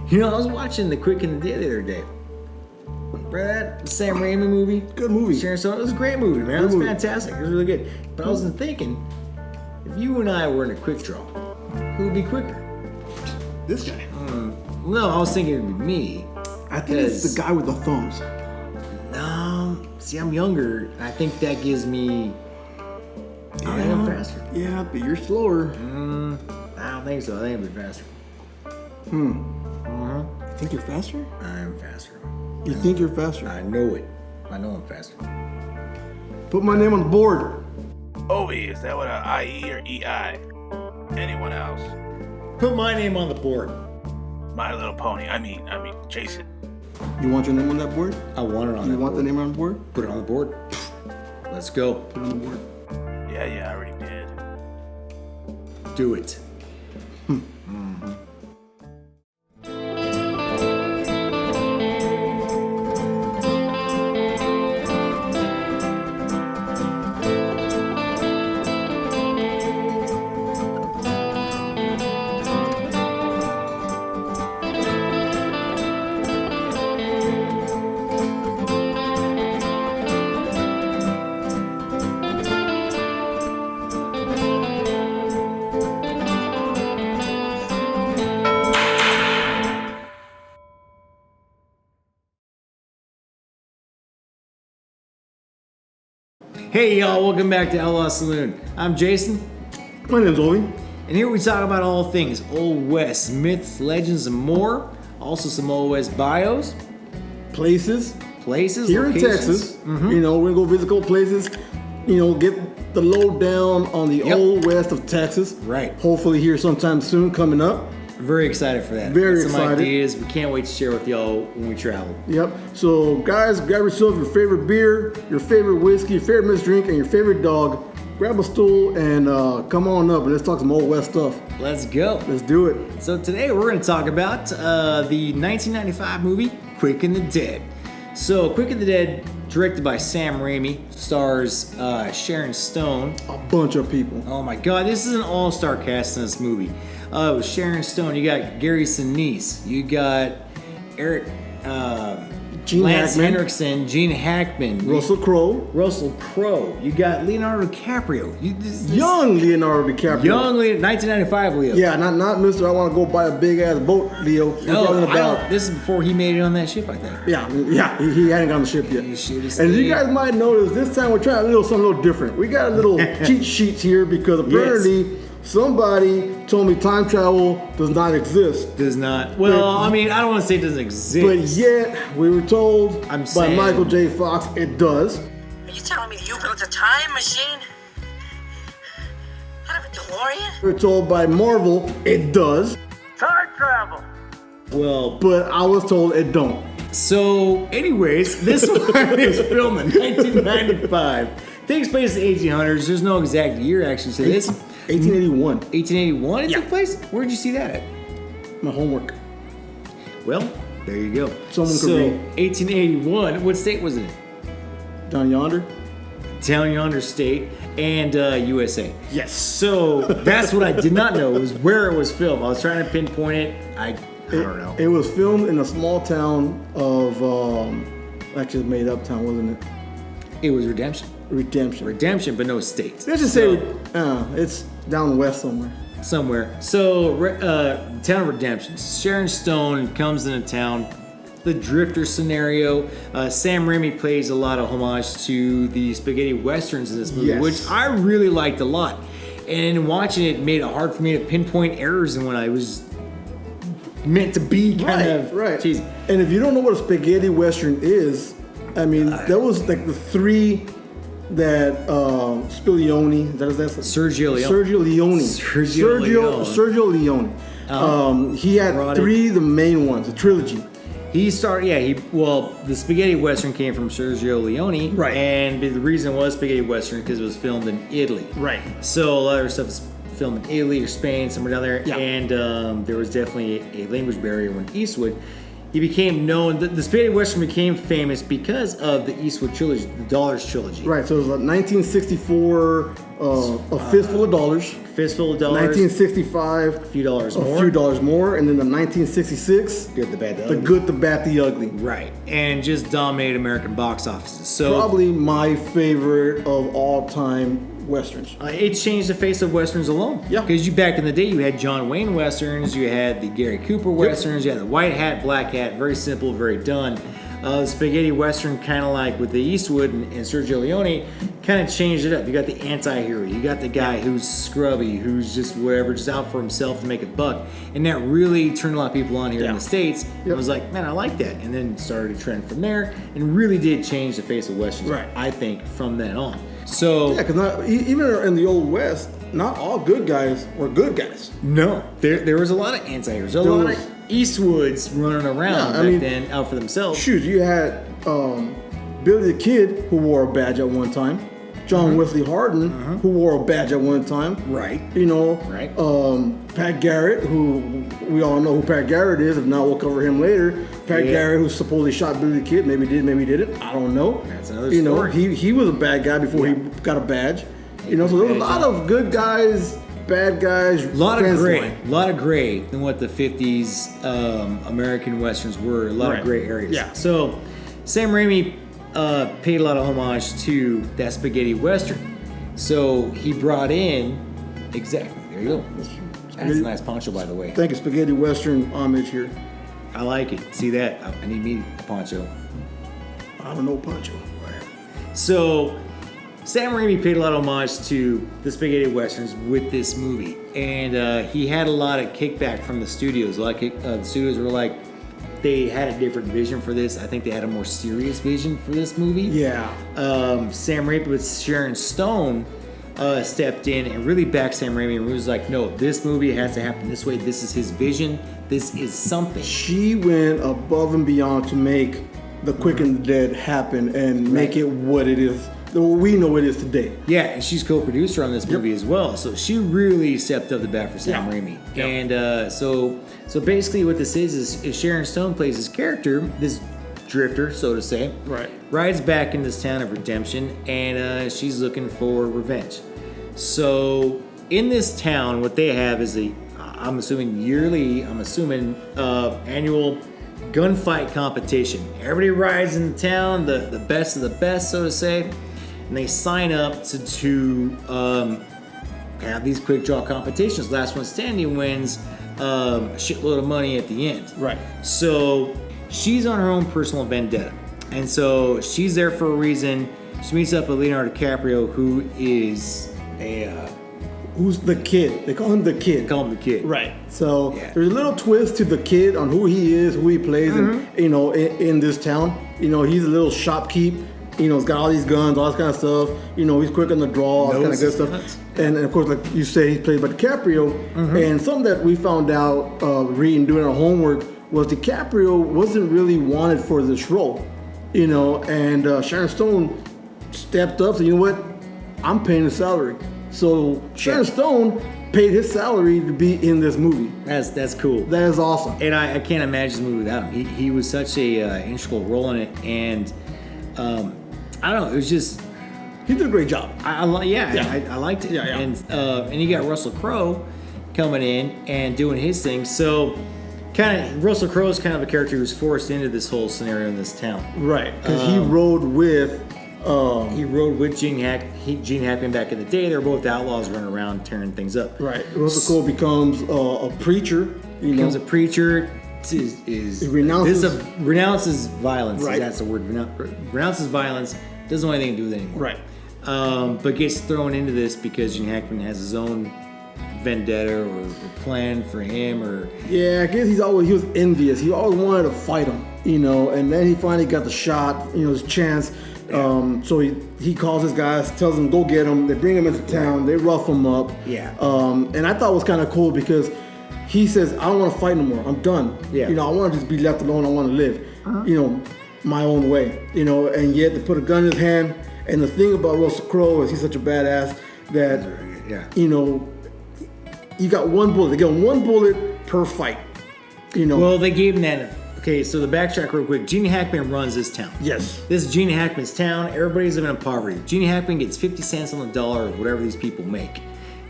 You know, I was watching The Quick and the Dead the other day. Remember that Sam Raimi movie? Good movie. Sharon Stone. It was a great movie, man. It was fantastic. It was really good. But I was thinking, if you and I were in a quick draw, who would be quicker? This guy. No, I was thinking it would be me. I think it's the guy with the thumbs. No, see, I'm younger. I think that gives me. I think I'm faster. Yeah, but you're slower. I don't think so. I think I'll be faster. You think you're faster? I'm faster. You think you're faster? I know it. I know I'm faster. Put my name on the board. Ovi, is that what a IE or EI? Anyone else? Put my name on the board. My Little Pony. I mean, Jason. You want your name on that board? I want it on You that want board. the name on the board? Put it on the board. Let's go. Put it on the board. Yeah, I already did. Do it. Hey y'all, welcome back to Outlaw Saloon. I'm Jason, My name's Ovi. and here we talk about all things Old West, myths, legends, and more. Also some Old West bios, Places. places, Here in locations. Texas. You know, we're going to go visit couple places. You know, get the lowdown on the Old West of Texas. Right. Hopefully here sometime soon coming up. Very excited for that. Very Got some excited. ideas. We can't wait to share with y'all when we travel. Yep. So, guys, grab yourself your favorite beer, your favorite whiskey, your favorite mixed drink, and your favorite dog. Grab a stool and come on up and let's talk some Old West stuff. Let's go. Let's do it. So today we're going to talk about the 1995 movie Quick and the Dead. So Quick and the Dead, directed by Sam Raimi, stars Sharon Stone. A bunch of people. Oh my God, this is an all-star cast in this movie. With Sharon Stone, you got Gary Sinise, you got Eric, Gene Lance Hackman. Henriksen, Gene Hackman, Russell Crowe. You got Leonardo DiCaprio. Young Leonardo DiCaprio. Young Leo, 1995 Leo. Yeah, not Mr. I want to go buy a big ass boat, Leo. We're No, talking I don't, this is before he made it on that ship, I think. Yeah, he hadn't got on the ship yet. You should have And as you stayed. guys might notice, this time we're trying something a little different. We got a little cheat sheets here because apparently somebody told me time travel does not exist. Does not. Well, I mean, I don't want to say it doesn't exist. But yet, we were told I'm by saying- Michael J. Fox it does. Are you telling me you built a time machine? Out of a DeLorean? We were told by Marvel it does. Time travel! Well, But I was told it don't. so, anyways, this one is filmed in 1995. Takes place in the 1800s. There's no exact year actually to this. 1881. 1881 it took place? Where'd you see that at? My homework. Well, there you go. Someone could so, read. 1881, what state was it in? Down yonder. Down yonder state and USA. Yes. So, that's what I did not know was where it was filmed. I was trying to pinpoint it. I don't know. It was filmed in a small town of, actually made up town, wasn't it? It was Redemption. Redemption. But no state. Let's just say it's down west somewhere. Somewhere. So, town of Redemption. Sharon Stone comes into town. The drifter scenario. Sam Raimi plays a lot of homage to the spaghetti westerns in this movie, Yes. which I really liked a lot. And watching it made it hard for me to pinpoint errors in when I was meant to be kind of cheesy. And if you don't know what a spaghetti western is, I mean, that was like the three that Spiglione, is that Sergio Leone. Sergio Leone. He had three, the main ones, the trilogy. He started, the spaghetti western came from Sergio Leone, Right. And the reason it was spaghetti western because it was filmed in Italy, Right. So a lot of their stuff is filmed in Italy or Spain, somewhere down there, Yeah. and there was definitely a language barrier when Eastwood. he became known. The spaghetti western became famous because of the Eastwood trilogy, the Dollars trilogy. Right. So it was like 1964, a fistful of dollars. Fistful of dollars. 1965, a few dollars more. A few dollars more, and then the 1966, Good, the bad, the the ugly. good, the bad, the ugly. Right, and just dominated American box offices. So Probably my favorite of all time westerns. it changed the face of westerns alone. Yeah. Because back in the day, you had John Wayne westerns, you had the Gary Cooper westerns, you had the white hat, black hat, very simple, very done. The spaghetti western, kind of like with the Eastwood and Sergio Leone, kind of changed it up. You got the anti-hero, you got the guy who's scrubby, who's just whatever, just out for himself to make a buck, and that really turned a lot of people on here in the States. And was like, man, I like that, and then started a trend from there, and really did change the face of westerns. Right. I think from then on. So Yeah, because even in the Old West, not all good guys were good guys. no, there was a lot of anti-heroes, a lot of Eastwoods running around back then, out for themselves. Shoot, you had Billy the Kid, who wore a badge at one time. John Wesley Hardin, who wore a badge at one time. Right. You know, Right. Pat Garrett, who we all know who Pat Garrett is. If not, we'll cover him later. Pat Garrett, who supposedly shot Billy the Kid, maybe did, maybe didn't. I don't know. That's another You know, story. he was a bad guy before he got a badge. You know, so there was a lot of good guys, bad guys. A lot of transferring. gray, a lot of gray than what the 50s American westerns were. A lot of gray areas. Yeah. So Sam Raimi paid a lot of homage to that spaghetti western. So he brought in exactly. There you go. That's a nice poncho, by the way. Thank you, Spaghetti Western homage here. I like it. See that? I need me a poncho. I don't know Pancho. So Sam Raimi paid a lot of homage to the spaghetti westerns with this movie, and he had a lot of kickback from the studios. Like the studios were like, they had a different vision for this. I think they had a more serious vision for this movie. Yeah. Sam Raimi with Sharon Stone stepped in and really backed Sam Raimi and was like, no, this movie has to happen this way. This is his vision. This is something. She went above and beyond to make The Quick and the Dead happen and make it what it is, what we know it is today. Yeah, and she's co-producer on this movie as well. So she really stepped up the bat for Sam Raimi. Yep. And so basically what this is Sharon Stone plays this character, this drifter, so to say. Right. Rides back in this town of redemption, and she's looking for revenge. So in this town, what they have is I'm assuming annual gunfight competition. Everybody rides in the town, the best of the best, so to say, and they sign up to have these quick draw competitions. Last one standing wins a shitload of money at the end. Right. So she's on her own personal vendetta, and so she's there for a reason. She meets up with Leonardo DiCaprio, who is Who's the kid? They call him the kid. call him the kid. Right. So Yeah. there's a little twist to the kid on who he is, who he plays, and you know, in this town. You know, he's a little shopkeep. You know, he's got all these guns, all this kind of stuff. You know, he's quick on the draw, all that kind of good stuff. Nuts. And of course, like you say, he's played by DiCaprio. And something that we found out reading, doing our homework, was DiCaprio wasn't really wanted for this role. You know, and Sharon Stone stepped up, said, you know what, I'm paying his salary. So Sharon Stone paid his salary to be in this movie. That's cool. That is awesome. And I can't imagine this movie without him. He was such a integral role in it, and I don't know. It was just He did a great job. I liked it. Yeah. And you got Russell Crowe coming in and doing his thing. So Russell Crowe is kind of a character who's forced into this whole scenario in this town. Right. Because he rode with. He rode with Gene Hackman back in the day. They were both outlaws running around tearing things up. Right. Russell Crowe becomes a preacher. Becomes a preacher. He renounces violence. Right. That's the word. Renounces violence. Doesn't want anything to do with it anymore. Right. But gets thrown into this because Gene Hackman has his own vendetta or plan for him, or Yeah, I guess he was envious. He always wanted to fight him, you know. And then he finally got the shot, you know, his chance. So he calls his guys, tells them go get him. They bring him into town. They rough him up. Yeah. And I thought it was kind of cool because he says, I don't want to fight no more. I'm done. Yeah. You know, I want to just be left alone. I want to live, you know, my own way. You know, and yet they put a gun in his hand. And the thing about Russell Crowe is he's such a badass that, you know, you got one bullet. They get one bullet per fight. You know. well, they gave him that okay, so the backtrack real quick. Gene Hackman runs this town. Yes. This is Gene Hackman's town. Everybody's living in poverty. Gene Hackman gets 50 cents on the dollar of whatever these people make.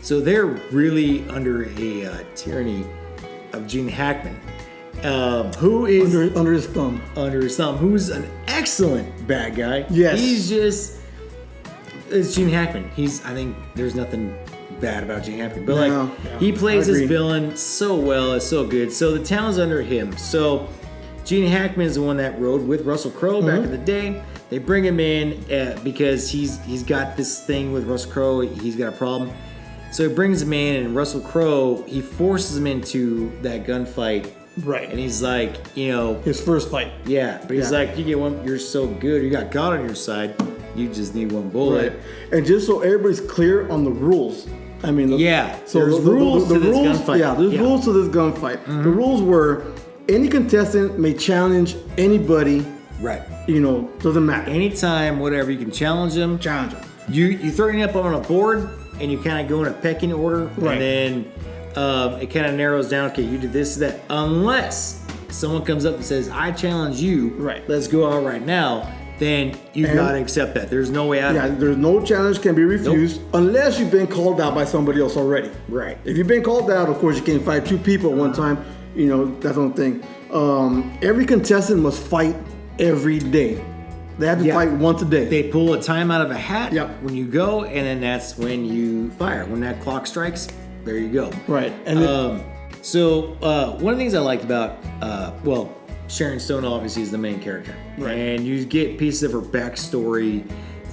So they're really under a tyranny of Gene Hackman, who is under his thumb. Under his thumb, who's an excellent bad guy. Yes. It's Gene Hackman. I think there's nothing bad about Gene Hackman, but No. he plays I his agree. villain so well. It's so good. So the town's under him. So Gene Hackman is the one that rode with Russell Crowe back in the day. They bring him in because he's got this thing with Russell Crowe. He's got a problem. So he brings him in, and Russell Crowe, he forces him into that gunfight. Right. And he's like, you know, His first fight. yeah, but he's Yeah. like, you get one, you're so good, you got God on your side, you just need one bullet. Right. And just so everybody's clear on the rules. I mean, So there's rules to this gunfight. Yeah, there's rules to this gunfight. The rules were any contestant may challenge anybody. Right. You know, doesn't matter. Anytime, whatever, you can challenge them. Challenge them. You throw it up on a board, and you kind of go in a pecking order, Right. and then it kind of narrows down. Okay, you did this, that, unless someone comes up and says, "I challenge you." Right. Let's go out right now. Then you And- gotta accept that. There's no way out. Yeah, of it. there's no challenge can be refused unless you've been called out by somebody else already. Right. If you've been called out, of course you can't fight two people at one time. You know, that's one thing. Every contestant must fight every day. They have to Yeah. fight once a day. They pull a time out of a hat Yep. when you go, and then that's when you fire. When that clock strikes, there you go. Right. And then, So one of the things I liked about, Sharon Stone obviously is the main character, Right. and you get pieces of her backstory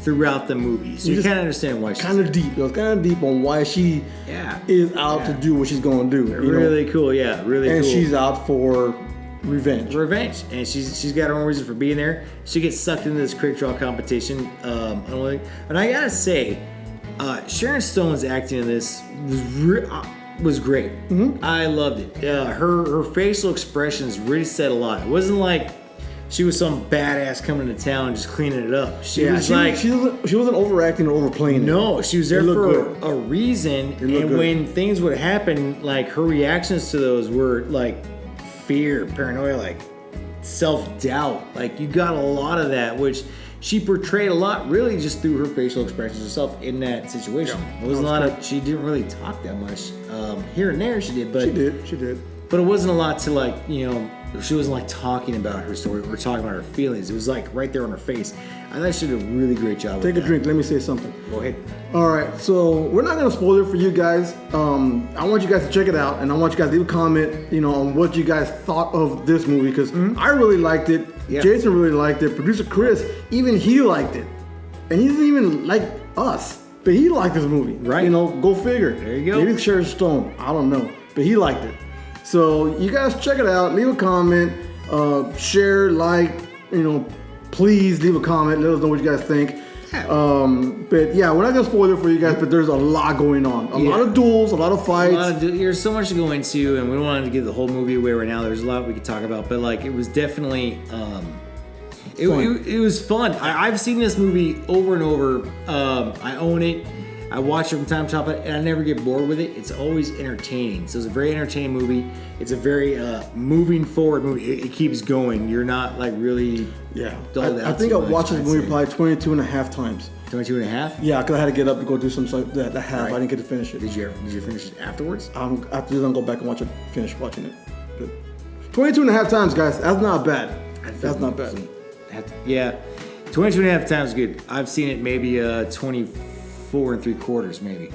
throughout the movie, so you just kind of understand why she's kind of deep. It was kind of deep on why she Yeah. is out to Yeah. do what she's going to do. you know? really cool. Yeah, really And cool. she's out for revenge. Revenge, and she's got her own reason for being there. She gets sucked into this crick draw competition. And I gotta say, Sharon Stone's acting in this was great. I loved it. Her facial expressions really said a lot. It wasn't like she was some badass coming to town and just cleaning it up. She was like, she wasn't overacting or overplaying it. no, she was there It looked for a reason. looked And good. when things would happen, like her reactions to those were like fear, paranoia, like self-doubt. Like you got a lot of that, which she portrayed a lot really just through her facial expressions herself in that situation. Yeah. It was a lot of, she didn't really talk that much. Here and there she did, but She did. but it wasn't a lot to like, you know, she wasn't like talking about her story or talking about her feelings. It was like right there on her face. I thought she did a really great job Take with a that. drink. Let me say something. Go ahead. All right, so we're not gonna spoil it for you guys. I want you guys to check it out, and I want you guys to leave a comment, you know, on what you guys thought of this movie because I really liked it. Yeah. Jason really liked it. Producer Chris, even he liked it, and he doesn't even like us, but he liked this movie. Right. You know, go figure. There you go. Maybe Sharon Stone. I don't know, but he liked it. So you guys check it out. Leave a comment. Share, like, you know, please leave a comment. Let us know what you guys think. But yeah, we're not gonna spoil it for you guys, but there's a lot going on. A lot of duels, a lot of fights. There's so much to go into, and we don't want to give the whole movie away right now. There's a lot we could talk about, but like it was definitely, it was fun. I've seen this movie over and over. I own it. I watch it from time to time, and I never get bored with it. It's always entertaining. So it's a very entertaining movie. It's a very moving forward movie. It keeps going. You're not like really dulled out. I think I too much, watched this I'd movie say. probably 22 and a half times. 22 and a half? Yeah, because I had to get up to go do some stuff that half. Right. I didn't get to finish it. Did you finish it afterwards? After this, I'll go back and finish watching it. But 22 and a half times, guys. That's not bad. That's not bad. Yeah, 22 and a half times good. I've seen it maybe 24 3/4 maybe.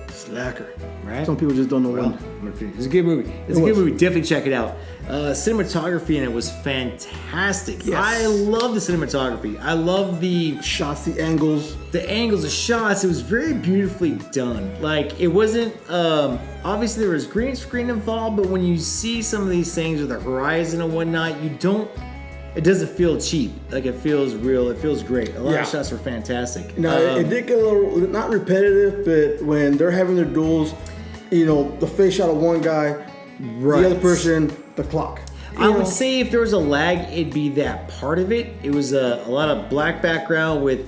Slacker. Right? Some people just don't know Well, when. I'm gonna finish. It's a good movie. It's a good movie. Definitely check it out. Cinematography in it was fantastic. Yes. I love the cinematography. I love the Shots, the angles. angles, the shots. It was very beautifully done. Like it wasn't. Obviously, there was green screen involved, but when you see some of these things with the horizon and whatnot, you don't. It doesn't feel cheap. Like it feels real. It feels great. A lot Yeah. of shots were fantastic. Now, it did get a little, not repetitive, but when they're having their duels, you know, the face shot of one guy, Right. the other person, the clock. I would say if there was a lag, it'd be that part of it. It was a lot of black background with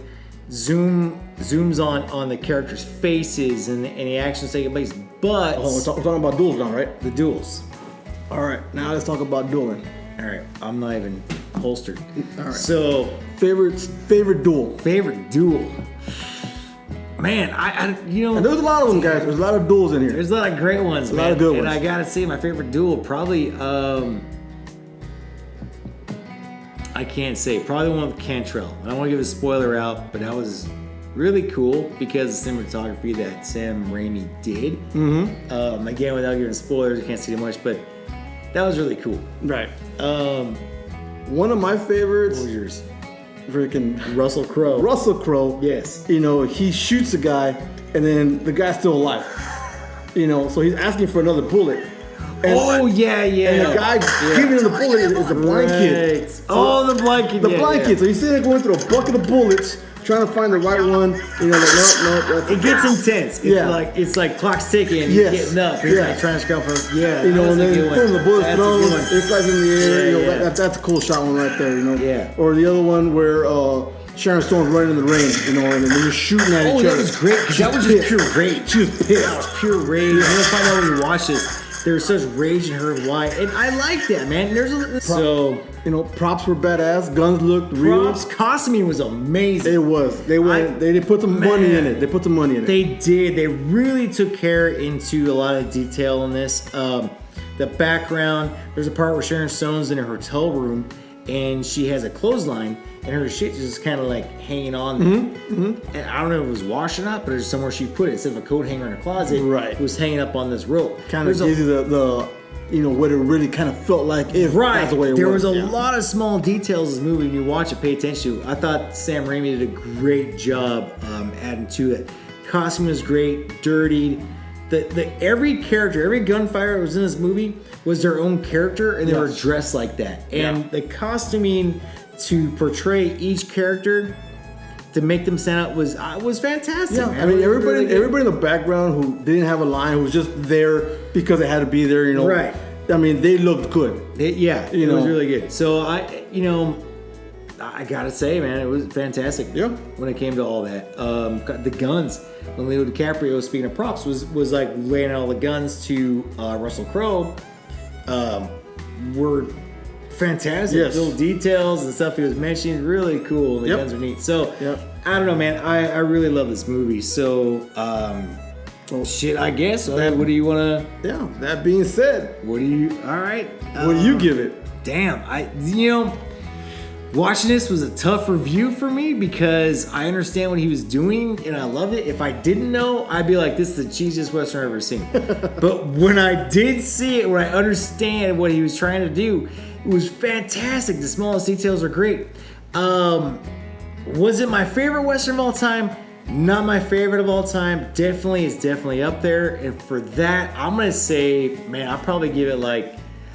zooms on the characters' faces and the actions taking place. But Oh, we're talking about duels now, right? the duels. All right, now let's talk about dueling. All right, I'm not even holstered. All right. So Favorite duel. favorite duel. Man, I you know, And there's a lot of them, guys. There's a lot of duels in here. there's a lot of great ones, A man. lot of good and ones. I gotta say, my favorite duel probably I can't say. Probably the one with Cantrell. I don't want to give a spoiler out, but that was really cool because of the cinematography that Sam Raimi did. Mm-hmm. Again, without giving spoilers, I can't say too much, but that was really cool. Right. What One of my favorites, was yours? freaking Russell Crowe. Russell Crowe. Yes. You know, he shoots a guy, and then the guy's still alive. You know, so he's asking for another bullet. And, Oh yeah, yeah. And the guy giving him the bullet is the blind kid. Right. Oh, the blind kid. The yeah, blind yeah. kid. So he's sitting there going through a bucket of bullets, trying to find the right one. You know, like no, that's It gets intense. It's Yeah. it's like clock's ticking. And you're Yes. getting up. He's Yeah. like trying to scale for. Yeah. You know, that and was a then good one. boom, the bullet's That's a thrown, good one. it flies in the air. Yeah, you know, yeah. that's a cool shot one right there. You know. Yeah. Or the other one where Sharon Stone's running in the rain. You know, and they're just shooting at Oh, each that other. was great because that was just pure rage. She was pissed. That was pure rage. You'll find out when you watch this. There was such rage in her and why, and I like that, man. There's so You know, props were badass. Guns looked real. props. Costuming was amazing. It was. They went. They put some money in it. They put some money in it. They did. They really took care into a lot of detail in this. The background. There's a part where Sharon Stone's in a hotel room and she has a clothesline and her shit just kind of like hanging on there. Mm-hmm. And I don't know if it was washing up, but there's somewhere she put it. Instead of a coat hanger in her closet, Right. it was hanging up on this rope. Kind of There's gives you the you know what it really kind of felt like if Right. that's the way it there was. was a Yeah. lot of small details in this movie. When you watch it, pay attention to. I thought Sam Raimi did a great job adding to it. Costume was great, dirty. Every character, every gunfighter that was in this movie was their own character, and they were Yes. dressed like that. And Yeah. the costuming to portray each character to make them stand out was fantastic. Yeah, man. I mean It was everybody, really good. everybody in the background who didn't have a line, who was just there because they had to be there. You know, Right. I mean, they looked good. It was know. really good. So I gotta say, man, it was fantastic. Yeah. When it came to all that, the guns. When Leo DiCaprio, speaking of props, was like laying out all the guns to Russell Crowe, were fantastic. Yes. Little details and stuff he was mentioning, really cool. The Yep. guns are neat. So Yep. I don't know, man. I really love this movie. So shit, I guess. What do you wanna? Yeah. That being said, What do you? All right. what do you give it? Damn, watching this was a tough review for me because I understand what he was doing and I love it. If I didn't know, I'd be like, this is the cheesiest Western I've ever seen. But when I did see it, when I understand what he was trying to do, it was fantastic. The smallest details are great. Was it my favorite Western of all time? Not my favorite of all time. It's definitely up there. And for that, I'm gonna say, man, I'll probably give it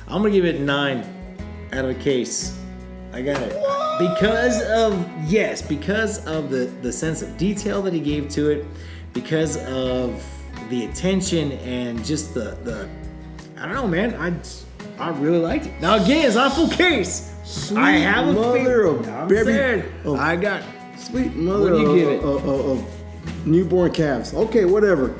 I'm gonna give it 9 out of a case. I got it. Because of the sense of detail that he gave to it, because of the attention and just the I don't know, man. I really liked it. Now again, it's not a full case. I have a mother of I'm baby- saying, of- I got. Sweet mother What do you give it? of newborn calves. Okay, whatever.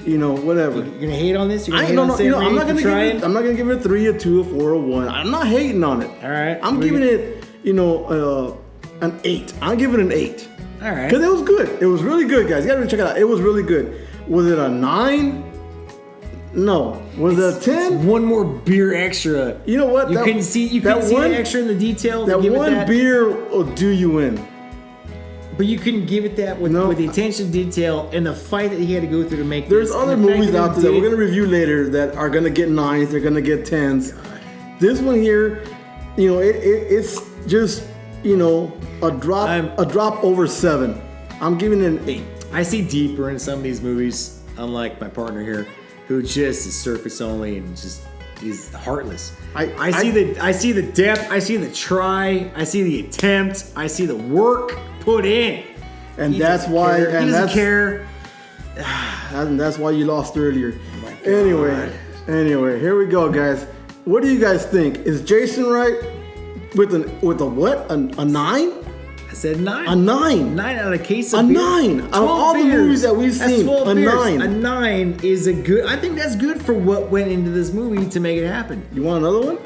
You know, whatever. You're gonna hate on this? You're gonna I hate no, on no, Sam you know, I'm Raimi not for gonna give trying? it. I'm not gonna give it a 3, a 2, a 4, a 1. I'm not hating on it. All right. I'm giving it, an 8. I'll give it an 8. All right. Because it was good. It was really good, guys. You gotta check it out. It was really good. Was it a 9? No. Was it a 10? One more beer extra. You know what? You That- couldn't see that the one- extra in the detail. to That give it one beer will do you in. But you couldn't give it that with No. the attention to detail and the fight that he had to go through to make There's this. other And the fact movies that he out there that we're did- gonna review later that are gonna get 9s. They're gonna get 10s. This one here, it's just a drop over 7. I'm giving it an 8. I see deeper in some of these movies, unlike my partner here, who just is surface only and just is heartless. I see the depth, I see the try, I see the attempt, I see the work put in. And He that's doesn't why. care. And he doesn't that's, care. and that's why you lost earlier. my God. Anyway, here we go, guys. What do you guys think? Is Jason right with a what? A 9? I said 9. A 9. 9 out of a case A of beer. 9. Out of 12 all the beers. movies that we've That's seen, 12 a beers. 9. A 9 is a good. I think that's good for what went into this movie to make it happen. You want another one?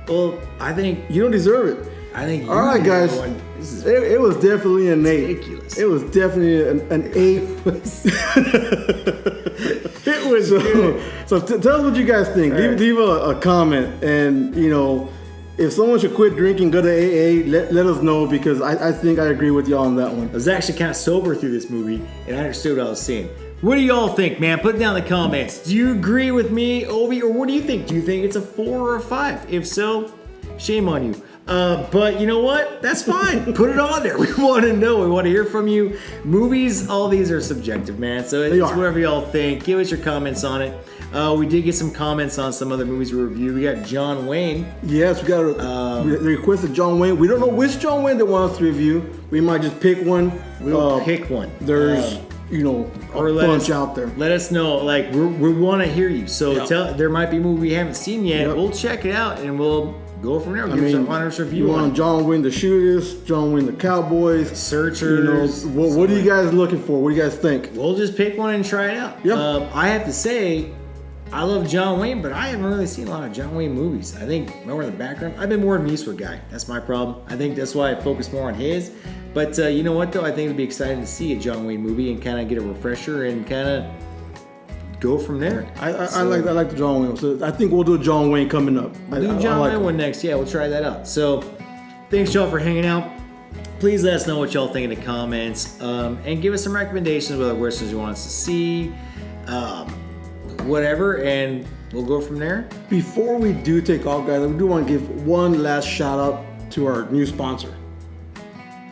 Well, I think You don't deserve it. I think. You All right, guys. This is It was definitely an 8. ridiculous. It was definitely an 8. It was. So tell us what you guys think. Leave a comment, and if someone should quit drinking, go to AA. Let us know, because I think I agree with y'all on that one. I was actually kind of sober through this movie, and I understood what I was saying. What do y'all think, man? Put it down in the comments. Do you agree with me, Ovi, or what do you think? Do you think it's a 4 or a 5? If so, shame on you. But you know what? That's fine. Put it on there. We want to know. We want to hear from you. Movies, all these are subjective, man. So it's whatever y'all think. Give us your comments on it. We did get some comments on some other movies we reviewed. We got John Wayne. Yes, we got a request of John Wayne. We don't know which John Wayne they want us to review. We might just pick one. We'll pick one. There's or a bunch out there. Let us know. Like we want to hear you. So there might be a movie we haven't seen yet. Yep. We'll check it out and we'll go from there. Give us our honest review. You want John Wayne the Shooters, John Wayne the Cowboys, Searchers. What are you guys looking for? What do you guys think? We'll just pick one and try it out. Yep. I have to say, I love John Wayne, but I haven't really seen a lot of John Wayne movies. I think more in the background. I've been more of an Eastwood guy. That's my problem. I think that's why I focus more on his. But you know what, though? I think it'd be exciting to see a John Wayne movie and kind of get a refresher and kind of go from there. I like the John Wayne. So I think we'll do a John Wayne coming up. We'll do John Wayne one next. Yeah, we'll try that out. So thanks, y'all, for hanging out. Please let us know what y'all think in the comments, and give us some recommendations, whether westerns you want us to see, whatever, and we'll go from there. Before we do take off, guys, we do want to give one last shout out to our new sponsor.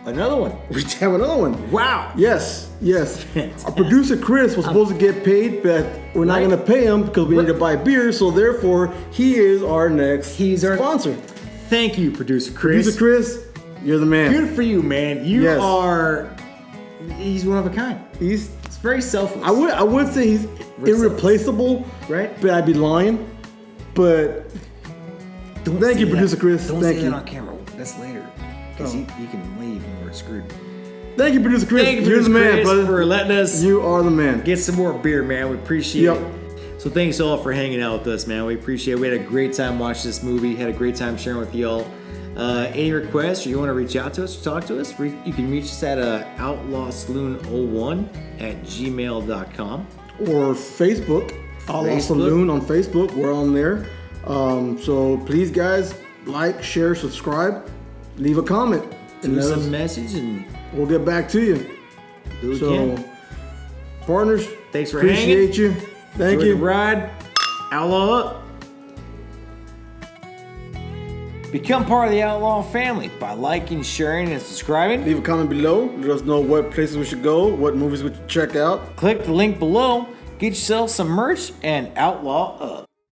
Another one. We have another one. Wow. Yes. Fantastic. Our producer Chris was supposed to get paid, but we're not going to pay him because we need to buy beer. So therefore, he is our next sponsor. Thank you, producer Chris. Producer Chris, you're the man. Good for you, man. You are. He's one of a kind. He's very selfless. I would say he's irreplaceable, right? But I'd be lying. But thank you, producer Chris. Don't thank say you. that on camera. That's later. Because you can leave and we're screwed. Thank you, producer Chris. Thank you, You're the man, brother. For letting us. You are the man. Get some more beer, man. We appreciate it. So thanks all for hanging out with us, man. We appreciate it. We had a great time watching this movie. Had a great time sharing with y'all. Any requests or you want to reach out to us or talk to us, you can reach us at outlawsaloon01@gmail.com. Or Facebook. Outlaw Saloon on Facebook. We're on there. So please, guys, like, share, subscribe. Leave a comment. Leave us a message and we'll get back to you. Partners, thanks for appreciate hanging. you. Thank you. The ride. Outlaw up. Become part of the Outlaw family by liking, sharing, and subscribing. Leave a comment below. Let us know what places we should go, what movies we should check out. Click the link below. Get yourself some merch and outlaw up.